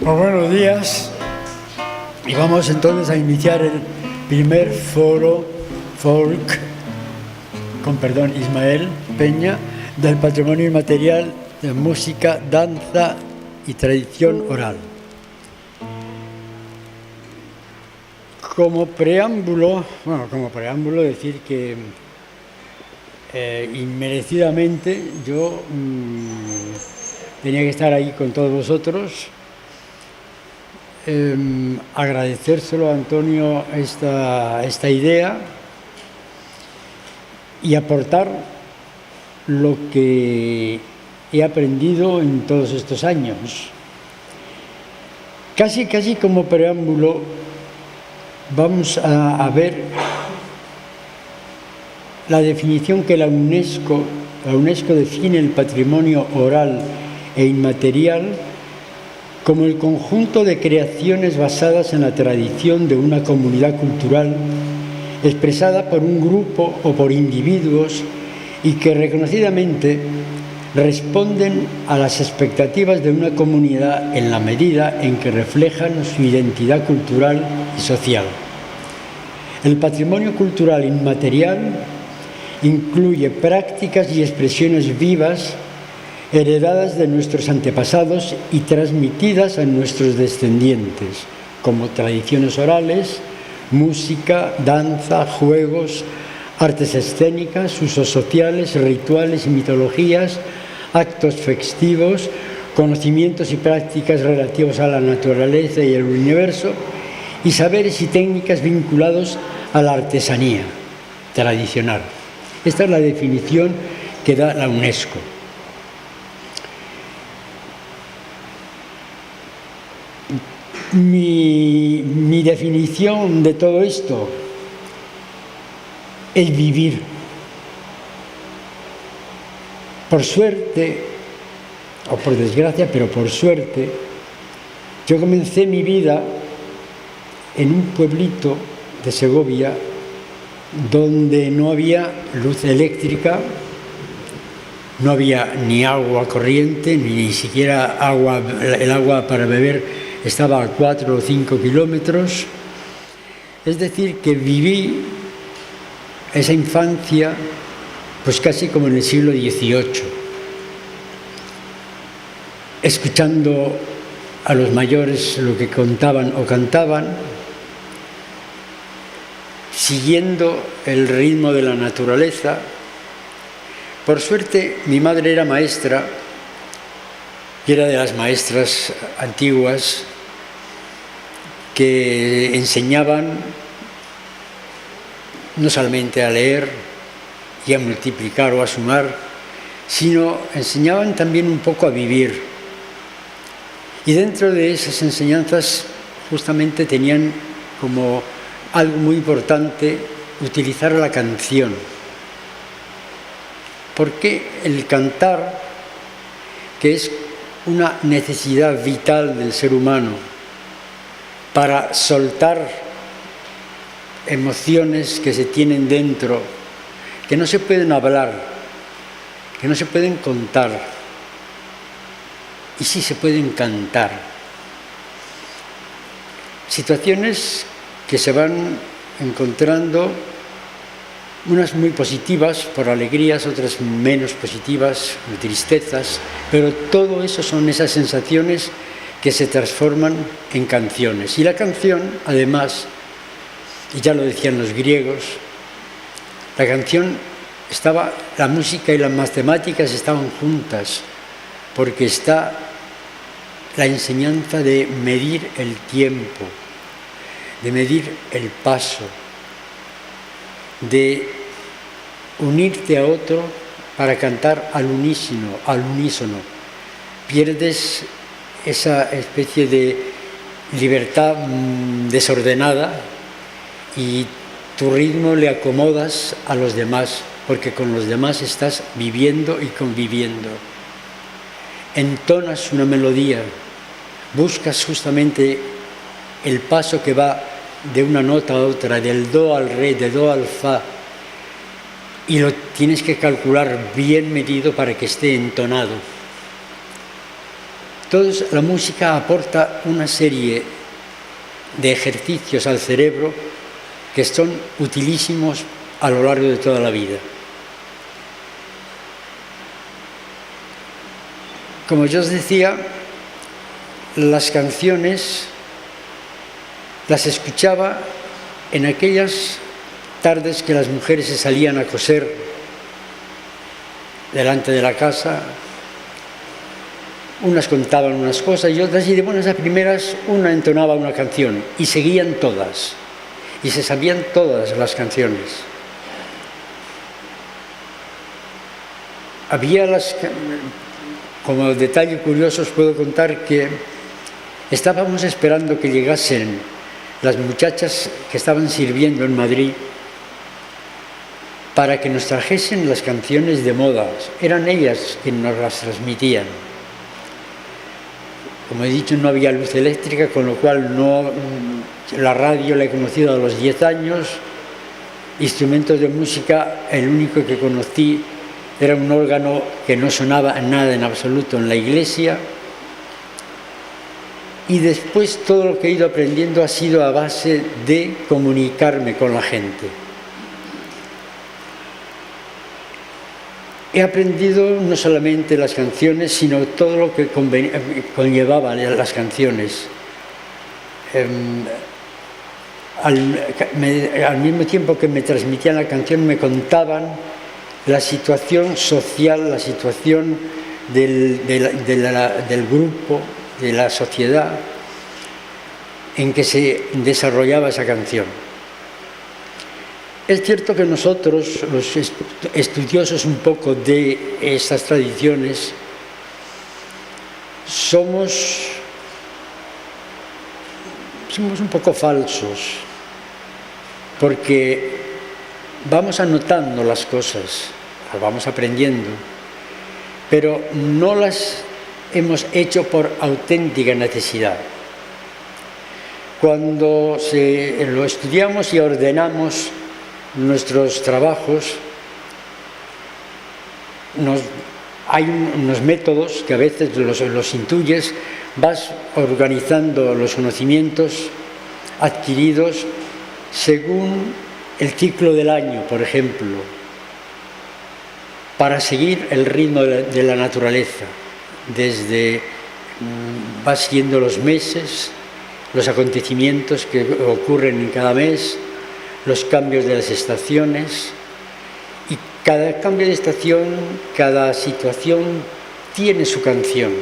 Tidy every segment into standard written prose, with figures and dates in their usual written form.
Pues buenos días, y vamos entonces a iniciar el primer foro folk, con perdón, Ismael Peña, del patrimonio inmaterial de música, danza y tradición oral. Como preámbulo decir que inmerecidamente yo tenía que estar ahí con todos vosotros. Agradecérselo a Antonio esta idea y aportar lo que he aprendido en todos estos años. Casi como preámbulo vamos a ver la definición que la UNESCO define el patrimonio oral e inmaterial como el conjunto de creaciones basadas en la tradición de una comunidad cultural expresada por un grupo o por individuos y que reconocidamente responden a las expectativas de una comunidad en la medida en que reflejan su identidad cultural y social. El patrimonio cultural inmaterial incluye prácticas y expresiones vivas heredadas de nuestros antepasados y transmitidas a nuestros descendientes, como tradiciones orales, música, danza, juegos, artes escénicas, usos sociales, rituales y mitologías, actos festivos, conocimientos y prácticas relativos a la naturaleza y el universo, y saberes y técnicas vinculados a la artesanía tradicional. Esta es la definición que da la UNESCO. Mi definición de todo esto es vivir. Por suerte, o por desgracia, pero por suerte, yo comencé mi vida en un pueblito de Segovia donde no había luz eléctrica, no había ni agua corriente, ni siquiera el agua para beber estaba a 4 o 5 kilómetros. Es decir, que viví esa infancia pues casi como en el siglo XVIII, escuchando a los mayores lo que contaban o cantaban, siguiendo el ritmo de la naturaleza. Por suerte, mi madre era maestra, y era de las maestras antiguas que enseñaban no solamente a leer y a multiplicar o a sumar, sino enseñaban también un poco a vivir. Y dentro de esas enseñanzas justamente tenían como algo muy importante utilizar la canción. Porque el cantar, que es una necesidad vital del ser humano para soltar emociones que se tienen dentro, que no se pueden hablar, que no se pueden contar, y sí se pueden cantar. Situaciones que se van encontrando, unas muy positivas por alegrías, otras menos positivas, tristezas, pero todo eso son esas sensaciones que se transforman en canciones. Y la canción, además, y ya lo decían los griegos, la canción la música y las matemáticas estaban juntas, porque está la enseñanza de medir el tiempo, de medir el paso, de unirte a otro para cantar al unísono. Pierdes esa especie de libertad desordenada y tu ritmo le acomodas a los demás, porque con los demás estás viviendo y conviviendo. Entonas una melodía, buscas justamente el paso que va de una nota a otra, del do al re, de do al fa, y lo tienes que calcular bien medido para que esté entonado. Entonces, la música aporta una serie de ejercicios al cerebro que son utilísimos a lo largo de toda la vida. Como yo os decía, las canciones las escuchaba en aquellas tardes que las mujeres se salían a coser delante de la casa. Unas contaban unas cosas y otras, y de buenas a primeras una entonaba una canción y seguían todas, y se sabían todas las canciones. Como detalle curioso os puedo contar que estábamos esperando que llegasen las muchachas que estaban sirviendo en Madrid para que nos trajesen las canciones de moda. Eran ellas quienes nos las transmitían. Como he dicho, no había luz eléctrica, con lo cual la radio la he conocido a los 10 años. Instrumentos de música, el único que conocí era un órgano que no sonaba nada en absoluto en la iglesia. Y después todo lo que he ido aprendiendo ha sido a base de comunicarme con la gente. He aprendido no solamente las canciones, sino todo lo que conllevaban las canciones. Al mismo tiempo que me transmitían la canción, me contaban la situación social, la situación del grupo, de la sociedad en que se desarrollaba esa canción. Es cierto que nosotros, los estudiosos un poco de estas tradiciones, somos un poco falsos, porque vamos anotando las cosas, las vamos aprendiendo, pero no las hemos hecho por auténtica necesidad. Cuando lo estudiamos y ordenamos nuestros trabajos, hay unos métodos que a veces los intuyes, vas organizando los conocimientos adquiridos según el ciclo del año, por ejemplo, para seguir el ritmo de la naturaleza. Vas siguiendo los meses, los acontecimientos que ocurren en cada mes, los cambios de las estaciones, y cada cambio de estación, cada situación tiene su canción.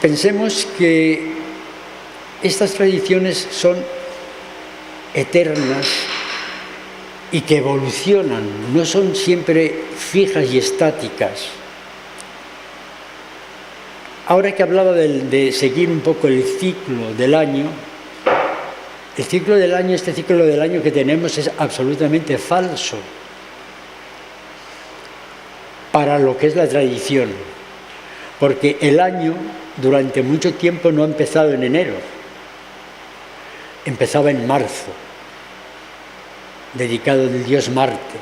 Pensemos que estas tradiciones son eternas y que evolucionan, no son siempre fijas y estáticas. Ahora que hablaba de seguir un poco el ciclo del año, este ciclo del año que tenemos es absolutamente falso para lo que es la tradición, porque el año durante mucho tiempo no ha empezado en enero, empezaba en marzo, dedicado al dios Marte.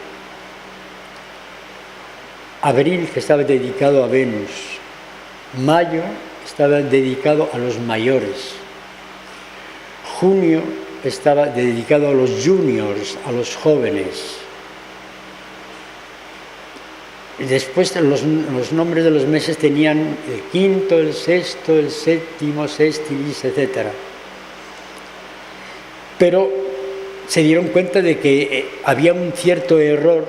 Abril, que estaba dedicado a Venus. Mayo estaba dedicado a los mayores. Junio estaba dedicado a los juniors, a los jóvenes. Después los nombres de los meses tenían el quinto, el sexto, el séptimo, sextilis, etc. Pero se dieron cuenta de que había un cierto error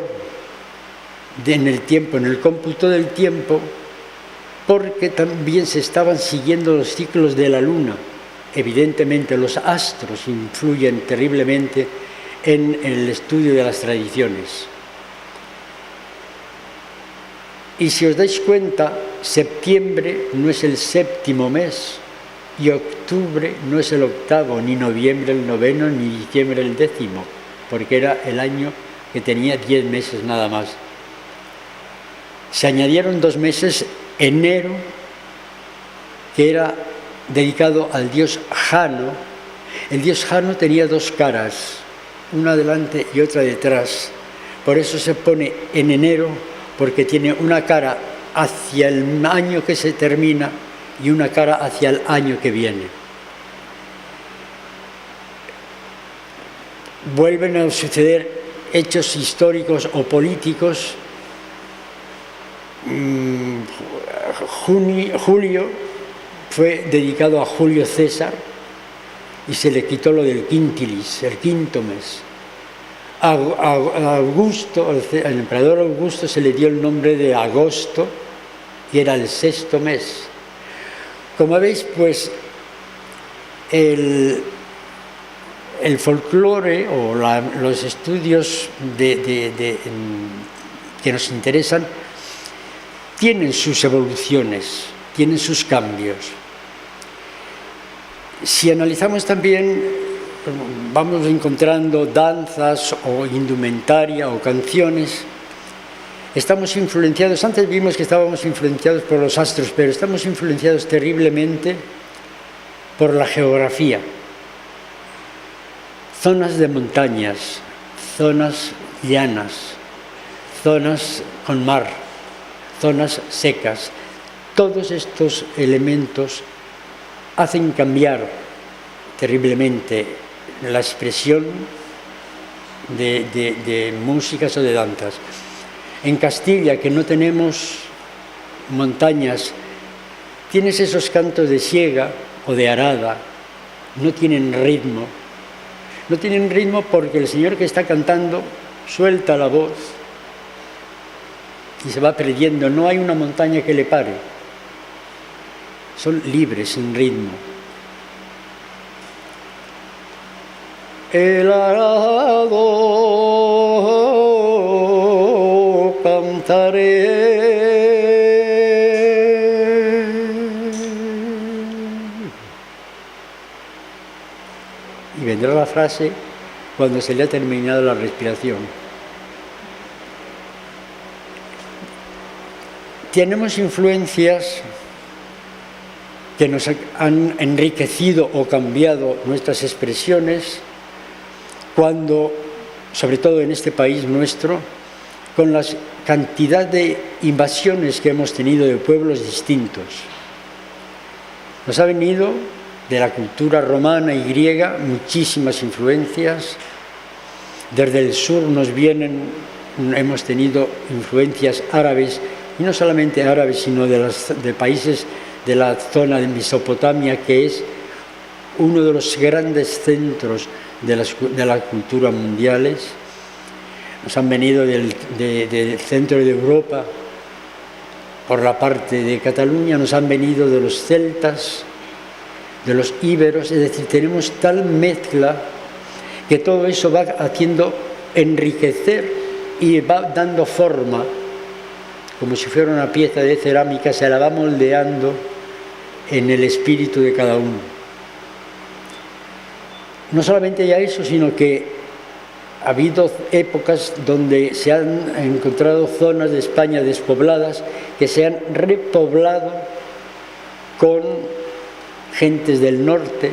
en el tiempo, en el cómputo del tiempo, porque también se estaban siguiendo los ciclos de la luna. Evidentemente los astros influyen terriblemente en el estudio de las tradiciones. Y si os dais cuenta, septiembre no es el séptimo mes, y octubre no es el octavo, ni noviembre el noveno, ni diciembre el décimo, porque era el año que tenía 10 meses nada más. Se añadieron 2 meses, enero, que era dedicado al dios Jano. El dios Jano tenía 2 caras, una delante y otra detrás. Por eso se pone en enero, porque tiene una cara hacia el año que se termina y una cara hacia el año que viene. Vuelven a suceder hechos históricos o políticos. Julio fue dedicado a Julio César y se le quitó lo del quintilis, el quinto mes. A Augusto, al emperador Augusto, se le dio el nombre de agosto y era el sexto mes. Como veis, pues el folclore o los estudios que nos interesan tienen sus evoluciones, tienen sus cambios. Si analizamos también, vamos encontrando danzas o indumentaria o canciones. Estamos influenciados, antes vimos que estábamos influenciados por los astros, pero estamos influenciados terriblemente por la geografía. Zonas de montañas, zonas llanas, zonas con mar, zonas secas. Todos estos elementos hacen cambiar terriblemente la expresión de músicas o de danzas. En Castilla, que no tenemos montañas, tienes esos cantos de siega o de arada, no tienen ritmo. No tienen ritmo porque el señor que está cantando suelta la voz y se va perdiendo. No hay una montaña que le pare. Son libres, sin ritmo. El arado cantaré. Y vendrá la frase cuando se le ha terminado la respiración. Tenemos influencias que nos han enriquecido o cambiado nuestras expresiones cuando, sobre todo en este país nuestro, con la cantidad de invasiones que hemos tenido de pueblos distintos. Nos ha venido de la cultura romana y griega muchísimas influencias. Desde el sur hemos tenido influencias árabes, y no solamente árabes, sino de países de la zona de Mesopotamia, que es uno de los grandes centros de la cultura mundiales. Nos han venido del centro de Europa, por la parte de Cataluña, nos han venido de los celtas, de los íberos, es decir, tenemos tal mezcla que todo eso va haciendo enriquecer y va dando forma, como si fuera una pieza de cerámica, se la va moldeando en el espíritu de cada uno. No solamente ya eso, sino que ha habido épocas donde se han encontrado zonas de España despobladas que se han repoblado con gentes del norte.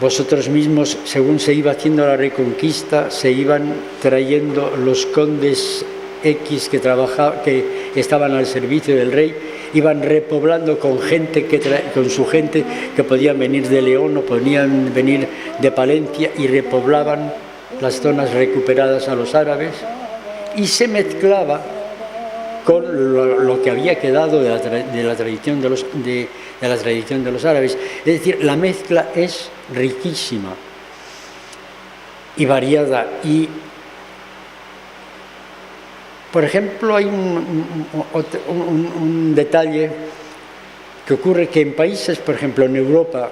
Vosotros mismos, según se iba haciendo la Reconquista, se iban trayendo los condes X que estaban al servicio del rey, iban repoblando con su gente que podían venir de León o podían venir de Palencia, y repoblaban las zonas recuperadas a los árabes, y se mezclaba con lo que había quedado de la tradición de los árabes. Es decir, la mezcla es riquísima y variada. Y por ejemplo, hay un detalle que ocurre, que en países, por ejemplo en Europa,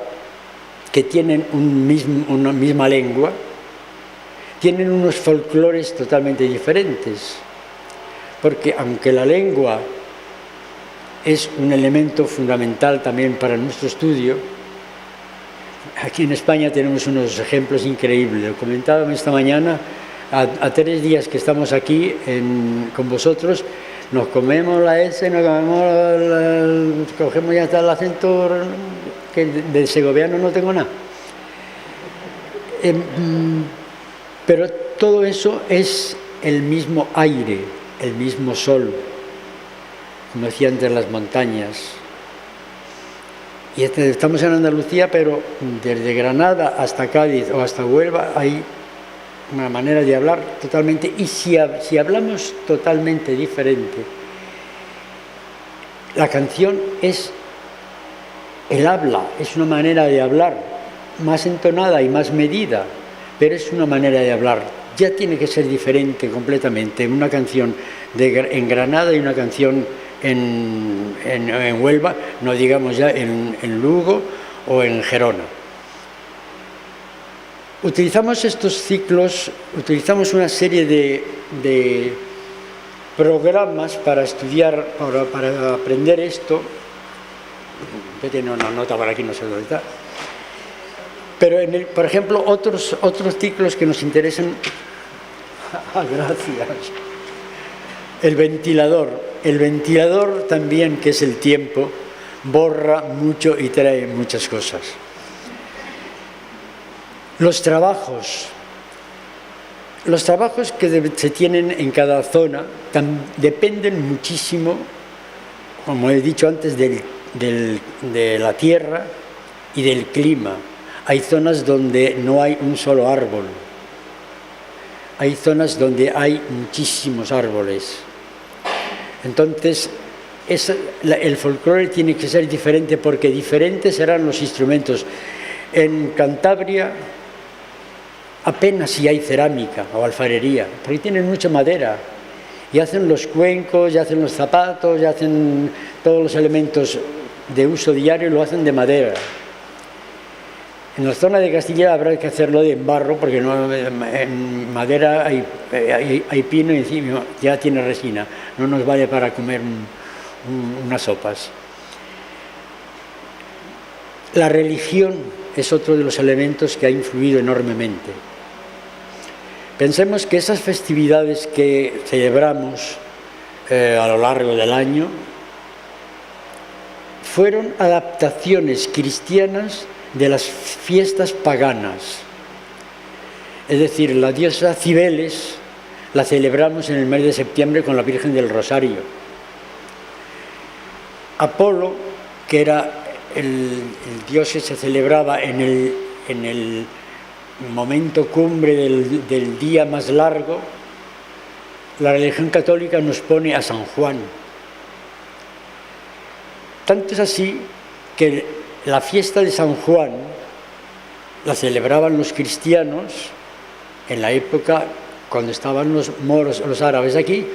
que tienen una misma lengua, tienen unos folclores totalmente diferentes, porque aunque la lengua es un elemento fundamental también para nuestro estudio, aquí en España tenemos unos ejemplos increíbles. Lo comentábamos esta mañana. A 3 días que estamos aquí con vosotros, nos comemos la S, cogemos ya hasta el acento, que del segoviano no tengo nada. Pero todo eso es el mismo aire, el mismo sol, como decía antes, las montañas. Y estamos en Andalucía, pero desde Granada hasta Cádiz o hasta Huelva hay una manera de hablar totalmente, y si hablamos totalmente diferente, la canción es el habla, es una manera de hablar más entonada y más medida, pero es una manera de hablar. Ya tiene que ser diferente completamente una canción en Granada y una canción en Huelva, no digamos ya en Lugo o en Gerona. Utilizamos estos ciclos, utilizamos una serie de programas para estudiar, para aprender esto. Yo tengo una nota por aquí, no sé dónde está. Pero, por ejemplo, otros ciclos que nos interesan. Gracias. El ventilador también, que es el tiempo, borra mucho y trae muchas cosas. Los trabajos que se tienen en cada zona dependen muchísimo, como he dicho antes, de la tierra y del clima. Hay zonas donde no hay un solo árbol. Hay zonas donde hay muchísimos árboles. Entonces, el folclore tiene que ser diferente, porque diferentes serán los instrumentos. En Cantabria apenas si hay cerámica o alfarería, porque tienen mucha madera, y hacen los cuencos, y hacen los zapatos, y hacen todos los elementos de uso diario, lo hacen de madera. En la zona de Castilla habrá que hacerlo de barro, porque en madera hay pino y encima ya tiene resina, no nos vale para comer unas sopas. La religión es otro de los elementos que ha influido enormemente. Pensemos que esas festividades que celebramos a lo largo del año fueron adaptaciones cristianas de las fiestas paganas. Es decir, la diosa Cibeles la celebramos en el mes de septiembre con la Virgen del Rosario. Apolo, que era el dios que se celebraba en el momento cumbre del día más largo, la religión católica nos pone a San Juan. Tanto es así que la fiesta de San Juan la celebraban los cristianos en la época cuando estaban los moros, los árabes aquí,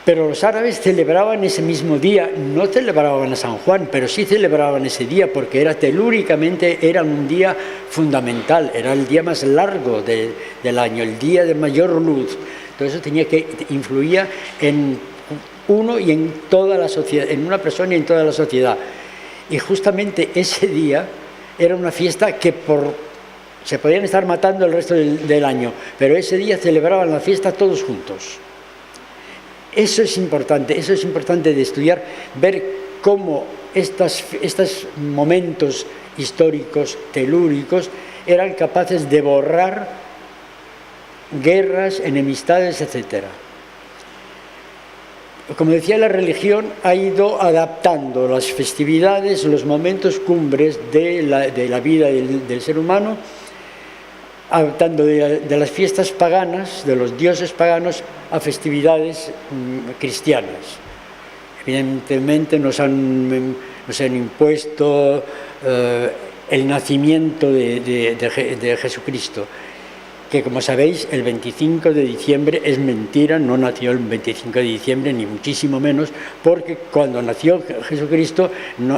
pero los árabes celebraban ese mismo día, no celebraban a San Juan, pero sí celebraban ese día, porque telúricamente era un día fundamental, era el día más largo del año, el día de mayor luz. Entonces influía en uno y en toda la sociedad, en una persona y en toda la sociedad. Y justamente ese día era una fiesta que se podían estar matando el resto del año, pero ese día celebraban la fiesta todos juntos. Eso es importante de estudiar, ver cómo estos momentos históricos, telúricos, eran capaces de borrar guerras, enemistades, etc. Como decía, la religión ha ido adaptando las festividades, los momentos cumbres de la vida del ser humano, adaptando de las fiestas paganas, de los dioses paganos, a festividades cristianas. Evidentemente nos han impuesto el nacimiento de Jesucristo, que, como sabéis, el 25 de diciembre es mentira, no nació el 25 de diciembre, ni muchísimo menos, porque cuando nació Jesucristo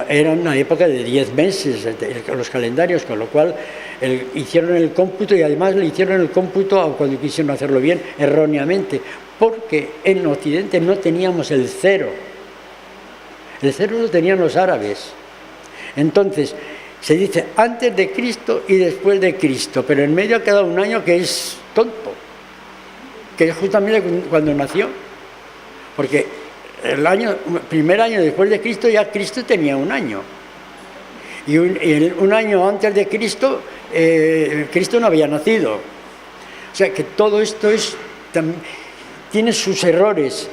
era una época de 10 meses, los calendarios, con lo cual hicieron el cómputo, y además le hicieron el cómputo, cuando quisieron hacerlo bien, erróneamente, porque en Occidente no teníamos el cero. El cero lo tenían los árabes. Entonces, se dice antes de Cristo y después de Cristo, pero en medio ha quedado un año que es tonto, que es justamente cuando nació, porque el primer año después de Cristo ya Cristo tenía un año, y un año antes de Cristo, Cristo no había nacido. O sea que todo esto tiene sus errores.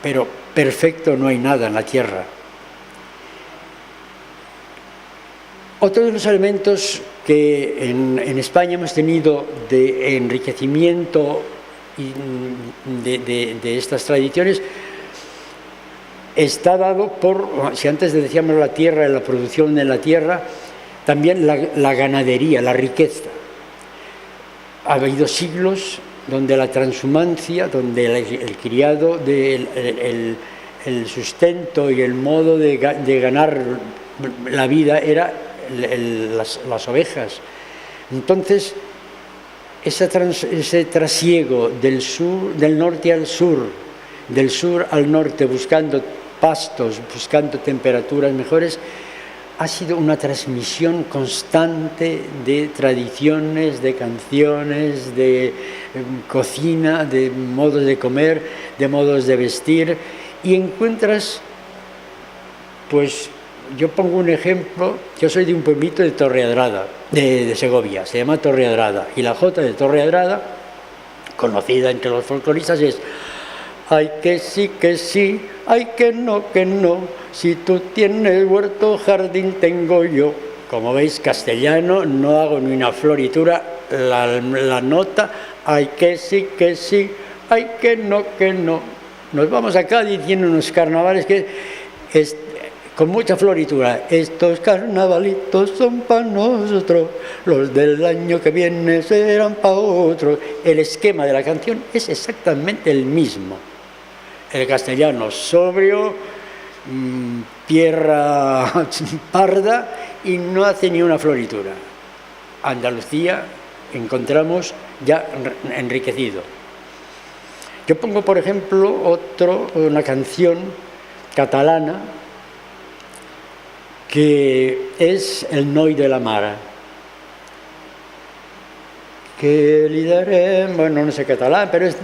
pero perfecto no hay nada en la tierra. Otro de los elementos que en España hemos tenido de enriquecimiento de estas tradiciones está dado por, si antes decíamos la tierra, la producción de la tierra, también la ganadería, la riqueza. Ha habido siglos donde la transhumancia, donde el criado, el sustento y el modo de ganar la vida era las ovejas. Entonces, ese trasiego del norte al sur, del sur al norte, buscando pastos, buscando temperaturas mejores, ha sido una transmisión constante de tradiciones, de canciones, de cocina, de modos de comer, de modos de vestir, y encuentras, pues, yo pongo un ejemplo, yo soy de un pueblito de Torreadrada, de Segovia, se llama Torreadrada, y la jota de Torreadrada, conocida entre los folcloristas, es: ay que sí, ay que no, si tú tienes huerto, jardín tengo yo. Como veis, castellano, no hago ni una floritura, la nota, ay que sí, ay que no. Nos vamos a Cádiz, tiene unos carnavales que es con mucha floritura. Estos carnavalitos son para nosotros, los del año que viene serán para otros. El esquema de la canción es exactamente el mismo. El castellano sobrio, tierra parda y no hace ni una floritura. Andalucía encontramos ya enriquecido. Yo pongo, por ejemplo, una canción catalana que es el Noi de la Mare. Que li darem, bueno, no sé catalán, pero es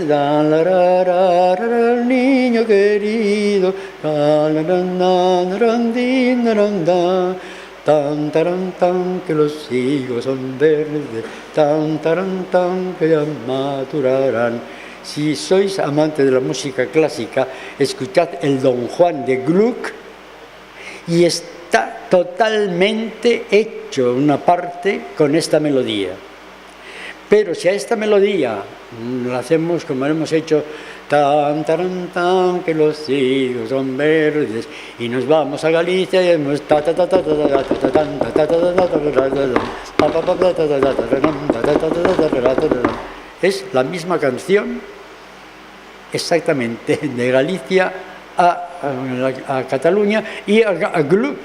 niño querido, tan taran tan que los higos son verdes, tan taran tan que ya madurarán. Si sois amantes de la música clásica, escuchad el Don Juan de Gluck y está totalmente hecho una parte con esta melodía. Pero si a esta melodía la hacemos como hemos hecho, tan, taran, tan, que los higos son verdes, y nos vamos a Galicia y hemos es la misma canción, exactamente, de Galicia a Cataluña y a Gluck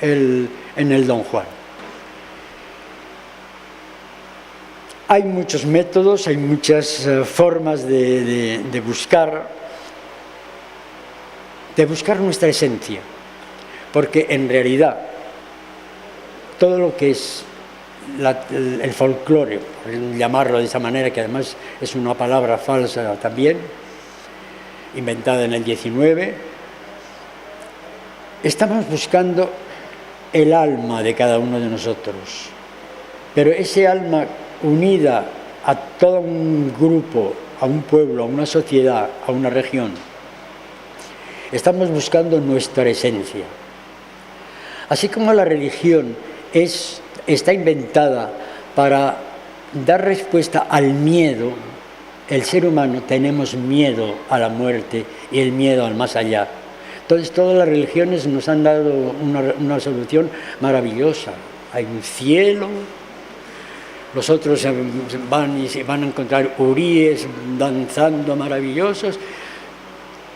en el Don Juan. Hay muchos métodos, hay muchas formas de buscar nuestra esencia, porque en realidad todo lo que es el folclore, por llamarlo de esa manera, que además es una palabra falsa también, inventada en el 19, estamos buscando el alma de cada uno de nosotros, pero ese alma unida a todo un grupo, a un pueblo, a una sociedad, a una región. Estamos buscando nuestra esencia. Así como la religión está inventada para dar respuesta al miedo, el ser humano tenemos miedo a la muerte y el miedo al más allá. Entonces todas las religiones nos han dado una solución maravillosa. Hay un cielo. Los otros van a encontrar huríes danzando maravillosos.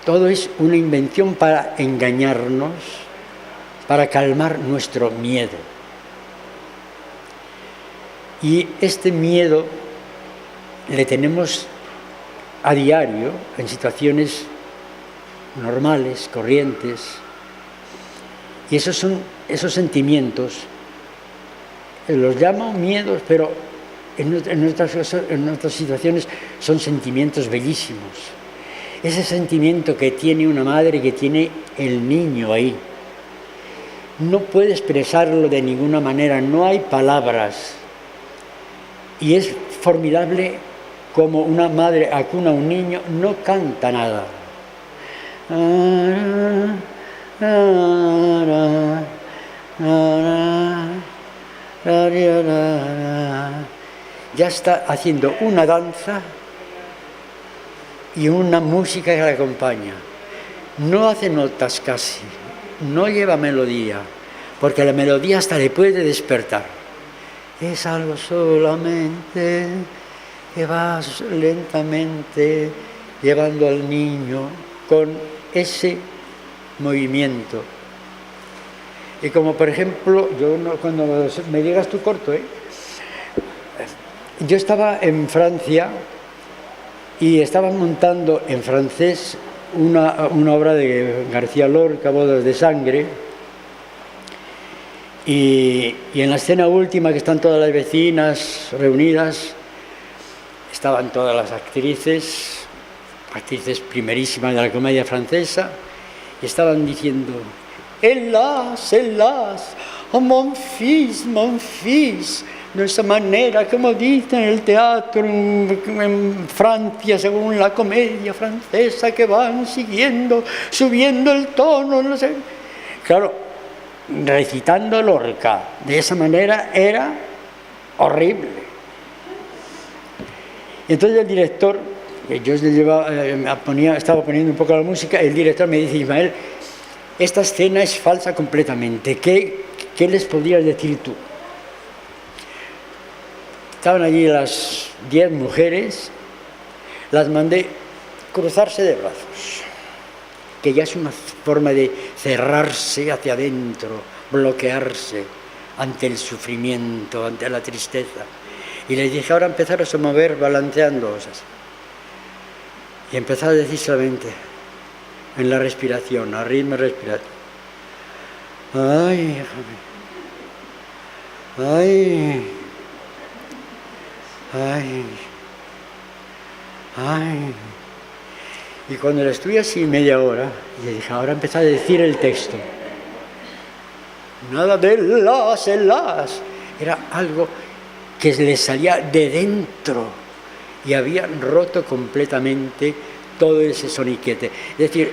Todo es una invención para engañarnos, para calmar nuestro miedo. Y este miedo le tenemos a diario en situaciones normales, corrientes. Y esos sentimientos, los llamo miedos, pero en nuestras situaciones son sentimientos bellísimos. Ese sentimiento que tiene una madre, que tiene el niño ahí, no puede expresarlo de ninguna manera, no hay palabras. Y es formidable como una madre acuna a un niño, no canta nada. Ya está haciendo una danza y una música que la acompaña. No hace notas casi, no lleva melodía, porque la melodía hasta le puede despertar. Es algo solamente que vas lentamente llevando al niño con ese movimiento. Y como por ejemplo, cuando me digas tú corto, yo estaba en Francia y estaban montando en francés una obra de García Lorca, Bodas de Sangre, y en la escena última, que están todas las vecinas reunidas, estaban todas las actrices primerísimas de la comedia francesa, y estaban diciendo: hélas, hélas, oh mon fils, de esa manera, como dicen en el teatro en Francia, según la comedia francesa, que van subiendo el tono, no sé. Claro, recitando Lorca de esa manera era horrible. Entonces el director, yo estaba poniendo un poco la música, el director me dice: Ismael, esta escena es falsa completamente, ¿qué les podrías decir tú? Estaban allí las 10 mujeres, las mandé cruzarse de brazos, que ya es una forma de cerrarse hacia adentro, bloquearse ante el sufrimiento, ante la tristeza. Y les dije: ahora empezaros a mover balanceando así. Y empezar a decir solamente en la respiración, a ritmo respiratorio: ay, ay, ay, ay. Y cuando lo estuve así media hora, le dije: ahora empezar a decir el texto. Nada de las. Era algo que les salía de dentro y habían roto completamente todo ese soniquete. Es decir,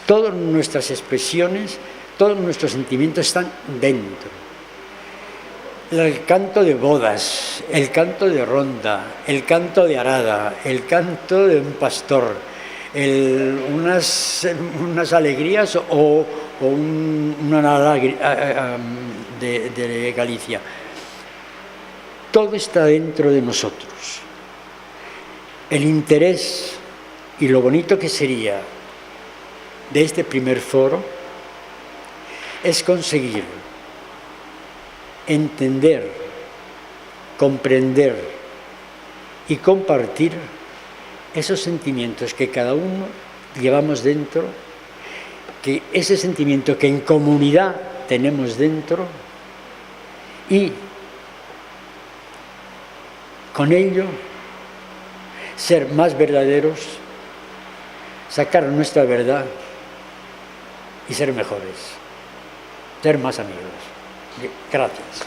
todas nuestras expresiones, todos nuestros sentimientos están dentro. El canto de bodas, el canto de ronda, el canto de arada, el canto de un pastor, unas alegrías o una de Galicia. Todo está dentro de nosotros. El interés y lo bonito que sería de este primer foro es conseguir entender, comprender y compartir esos sentimientos que cada uno llevamos dentro, que ese sentimiento que en comunidad tenemos dentro, y con ello ser más verdaderos, sacar nuestra verdad y ser mejores, ser más amigos. Gracias.